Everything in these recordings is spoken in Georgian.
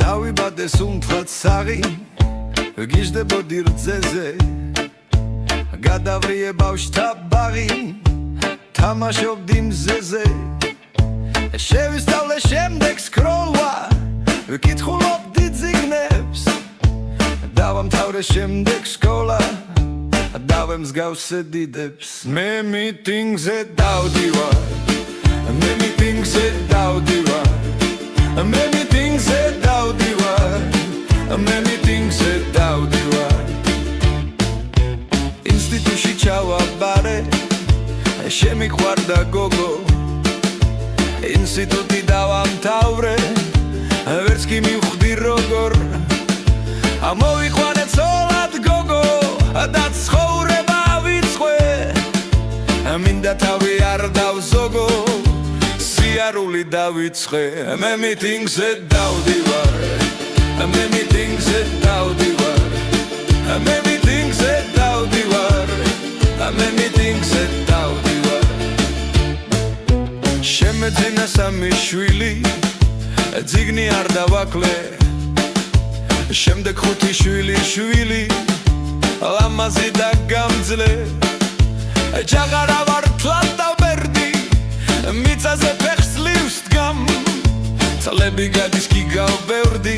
დავიბადე სუნთლად საღი გიждებოდი რძეზე გადავრიე ბავშვთა ბაღი თამაშობდი მზეზე შევისწავლე შემდეგ სკროლვა ვკითხულობდი წიგნებს დავამთავრე შემდეგ სკოლა დავემსგავსე დიდებს მე მიტინგზე დავდივარ მე მიტინგზე დავდივარ მე მიტინგზე დავდივარ მე მიტინგზე დავდივარ ინსტიტუტში ჩავაბარე შემიყვარდა გოგო ინსტიტუტი დავამთავრე ვერც კი მივხვდი როგორ მოვიყვანე ცოლად გოგო და ცხოვრება ვიწყე მინდა თავი არ დავზოგო სიარული დავიწყე მე მიტინგზე დავდივარ მე მიტინგზე დავდივარ მე მიტინგზე დავდივარ მე მიტინგზე დავდივარ შემეძინა სამი შვილი ძიგნი არ დავაკლე შემდეგ ხუთი შვილი ლამაზი და გამძლე ჯაღარა ვართლად დავბერდი მიწაზე ფეხს ლივს დგამ წლები გადის კი გავბევრდი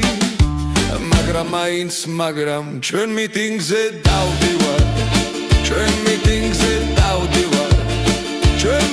მაგრამ ჩვენ მიტინგზე დავდივარ ჩვენ მიტინგზე დავდივარ ჩვენ